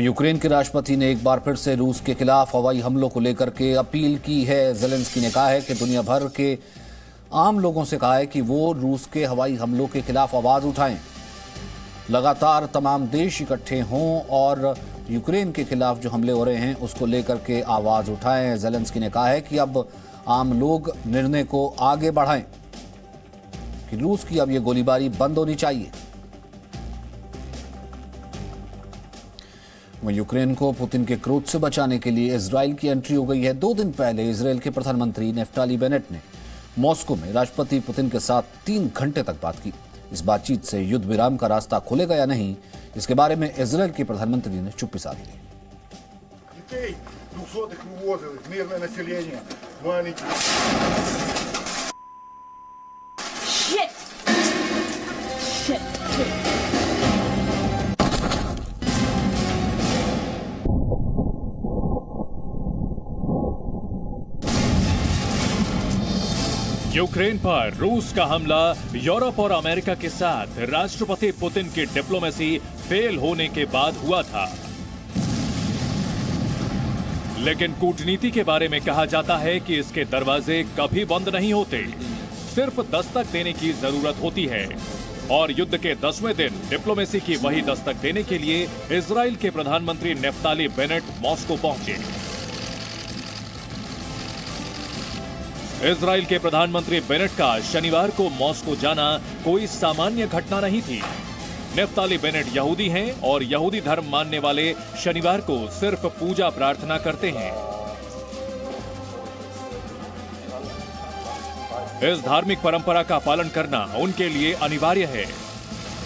Ukraine के राष्ट्रपति ने एक बार फिर से रूस के खिलाफ हवाई हमलों को लेकर के अपील की है। ज़ेलेंस्की ने कहा है कि दुनिया भर के आम लोगों से कहा है कि वो रूस के हवाई हमलों के खिलाफ आवाज उठाएं। लगातार तमाम देश इकट्ठे हों और यूक्रेन के खिलाफ जो हमले हो रहे हैं उसको लेकर के आवाज उठाएं। ज़ेलेंस्की ने कहा है कि अब आम लोग निर्णय को आगे बढ़ाएं कि रूस की अब ये गोलीबारी बंद होनी चाहिए। यूक्रेन को पुतिन के क्रोध से बचाने के लिए इजराइल की एंट्री हो गई है। 2 दिन पहले इजराइल के प्रधानमंत्री नेफ्ताली बेनेट ने मॉस्को में राष्ट्रपति पुतिन के साथ 3 घंटे तक बात की। इस बातचीत से युद्ध विराम का रास्ता खुलेगा या नहीं, इसके बारे में इजराइल के प्रधानमंत्री ने चुप्पी साध ली। यूक्रेन पर रूस का हमला यूरोप और अमेरिका के साथ राष्ट्रपति पुतिन की डिप्लोमेसी फेल होने के बाद हुआ था। लेकिन कूटनीति के बारे में कहा जाता है कि इसके दरवाजे कभी बंद नहीं होते, सिर्फ दस्तक देने की जरूरत होती है। और युद्ध के 10वें दिन डिप्लोमेसी की वही दस्तक देने के लिए इजराइल के प्रधानमंत्री नेफ्ताली बेनेट मॉस्को पहुंचे। इजराइल के प्रधानमंत्री बेनेट का शनिवार को मॉस्को जाना कोई सामान्य घटना नहीं थी। नेफ्ताली बेनेट यहूदी हैं और यहूदी धर्म मानने वाले शनिवार को सिर्फ पूजा प्रार्थना करते हैं। इस धार्मिक परंपरा का पालन करना उनके लिए अनिवार्य है।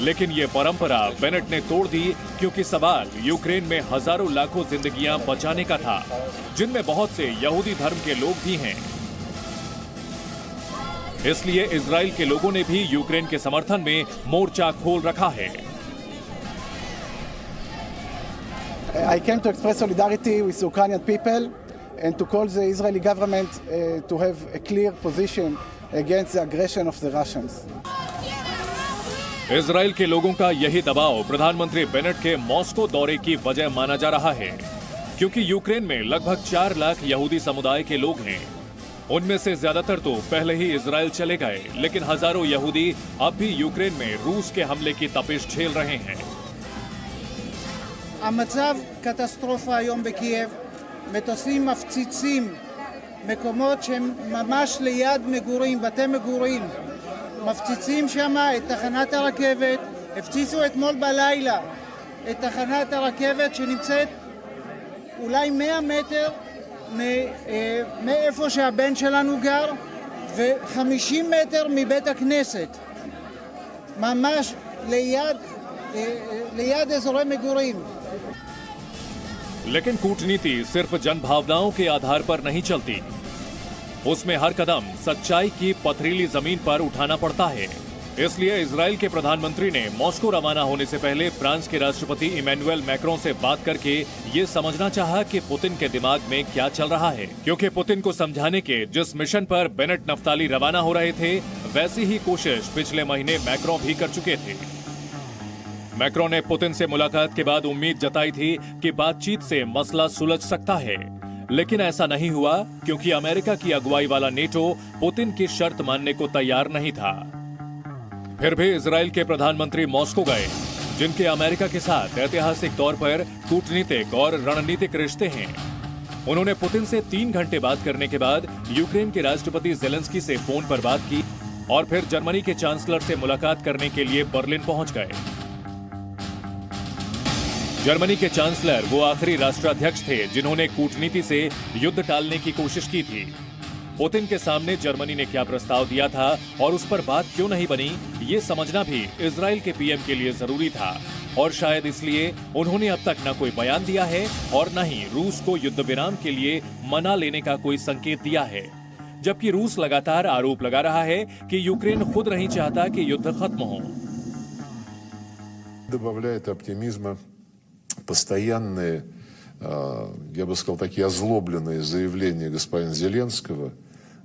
लेकिन ये परंपरा बेनेट ने तोड़ दी क्योंकि सवाल यूक्रेन में हजारों लाखों जिंदगियां बचाने का था, जिनमें बहुत से यहूदी धर्म के लोग भी हैं। इसलिए इजराइल के लोगों ने भी यूक्रेन के समर्थन में मोर्चा खोल रखा है। I came to express solidarity with Ukrainian people and to call the Israeli government to have a clear position against the aggression of the Russians. Israel के लोगों का यही दबाव प्रधानमंत्री बेनेट के मॉस्को दौरे की वजह माना जा रहा है, क्योंकि यूक्रेन में लगभग 4 लाख यहूदी समुदाय के लोग हैं। उनमें से ज्यादातर तो पहले ही इजराइल चले गए, लेकिन हजारों यहूदी अब भी यूक्रेन में रूस के हमले की तपिश झेल रहे हैं। המצב קטסטרופה היום בקייב, מטוסים מפציצים מקומות שהם ממש ליד מגורים, בתי מגורים, מפציצים שם את תחנת הרכבת, הפציצו אתמול בלילה את תחנת הרכבת שנמצאת אולי 100 מטר מאיפה שהבן שלנו גר ו50 מטר מבית הכנסת, ממש ליד אזורי מגורים। लेकिन कूटनीति सिर्फ जनभावनाओं के आधार पर नहीं चलती, उसमें हर कदम सच्चाई की पथरीली जमीन पर उठाना पड़ता है। इसलिए इजराइल के प्रधानमंत्री ने मॉस्को रवाना होने से पहले फ्रांस के राष्ट्रपति इमैनुअल मैक्रों से बात करके ये समझना चाहा कि पुतिन के दिमाग में क्या चल रहा है, क्योंकि पुतिन को समझाने के जिस मिशन पर बेनेट नफ्ताली रवाना हो रहे थे, वैसी ही कोशिश पिछले महीने मैक्रों भी कर चुके थे। मैक्रों ने पुतिन से मुलाकात के बाद उम्मीद जताई थी कि बातचीत से मसला सुलझ सकता है, लेकिन ऐसा नहीं हुआ, क्योंकि अमेरिका की अगुवाई वाला नेटो पुतिन की शर्त मानने को तैयार नहीं था। फिर भी इजराइल के प्रधानमंत्री मॉस्को गए, जिनके अमेरिका के साथ ऐतिहासिक तौर पर कूटनीतिक और रणनीतिक रिश्ते हैं। उन्होंने पुतिन से 3 घंटे बात करने के बाद यूक्रेन के राष्ट्रपति ज़ेलेंस्की से फोन पर बात की और फिर जर्मनी के चांसलर से मुलाकात करने के लिए बर्लिन पहुंच गए। जर्मनी के चांसलर वो आखिरी राष्ट्राध्यक्ष थे जिन्होंने कूटनीति से युद्ध टालने की कोशिश की थी। पुतिन के सामने जर्मनी ने क्या प्रस्ताव दिया था और उस पर बात क्यों नहीं बनी, ये समझना भी इजराइल के पीएम के लिए जरूरी था। और शायद इसलिए उन्होंने अब तक न कोई बयान दिया है और न ही रूस को युद्ध विराम के लिए मना लेने का कोई संकेत दिया है, जबकि रूस लगातार आरोप लगा रहा है कि यूक्रेन खुद नहीं चाहता कि युद्ध खत्म हो। Постоянные, я бы сказал, такие озлобленные заявления господина Зеленского.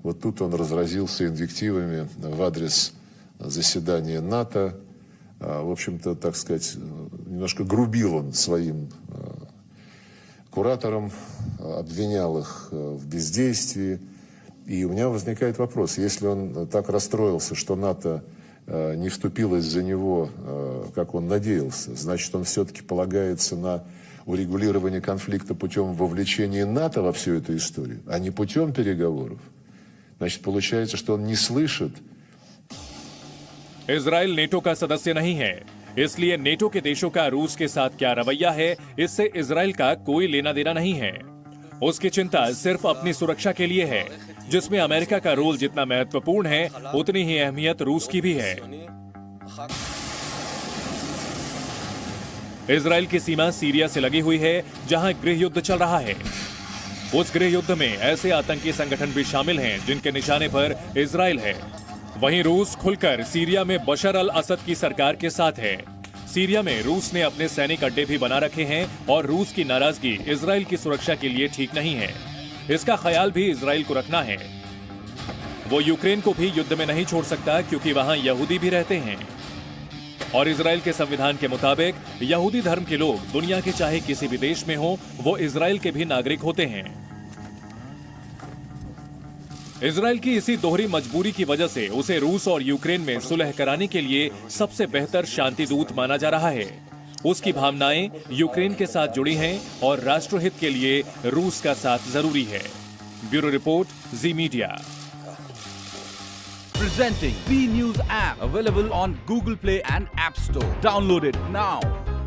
Вот тут он разразился инвективами в адрес заседания НАТО. В общем-то, так сказать, немножко грубил он своим кураторам, обвинял их в бездействии. И у меня возникает вопрос, если он так расстроился, что НАТО не вступилось за него, как он надеялся, значит, он все-таки полагается на урегулирование конфликта путем вовлечения НАТО во всю эту историю, а не путем переговоров. Значит, получается, что он не слышит. इजराइल नेटो का सदस्य नहीं है, इसलिए नेटो के देशों का रूस के साथ क्या रवैया है, इससे इजराइल का कोई लेना देना नहीं है। उसकी चिंता सिर्फ अपनी सुरक्षा के लिए है, जिसमें अमेरिका का रोल जितना महत्वपूर्ण है, उतनी ही अहमियत रूस की भी है। इजराइल की सीमा सीरिया से लगी हुई है, जहां गृह युद्ध चल रहा है। उस गृह युद्ध में ऐसे आतंकी संगठन भी शामिल हैं जिनके निशाने पर इजराइल है। वहीं रूस खुलकर सीरिया में बशर अल असद की सरकार के साथ है। सीरिया में रूस ने अपने सैनिक अड्डे भी बना रखे हैं और रूस की नाराजगी इजराइल की सुरक्षा के लिए ठीक नहीं है। इसका ख्याल भी इजराइल को रखना है। वो यूक्रेन को भी युद्ध में नहीं छोड़ सकता क्योंकि वहां यहूदी भी रहते हैं और इजराइल के संविधान के मुताबिक यहूदी धर्म के लोग दुनिया के चाहे किसी भी देश में हो, वो इजराइल के भी नागरिक होते हैं। इजराइल की इसी दोहरी मजबूरी की वजह से उसे रूस और यूक्रेन में सुलह कराने के लिए सबसे बेहतर शांति दूत माना जा रहा है। उसकी भावनाएं यूक्रेन के साथ जुड़ी हैं और राष्ट्रहित के लिए रूस का साथ जरूरी है। Bureau report, ji media. Presenting B News app, available on Google Play and App Store. Download it now.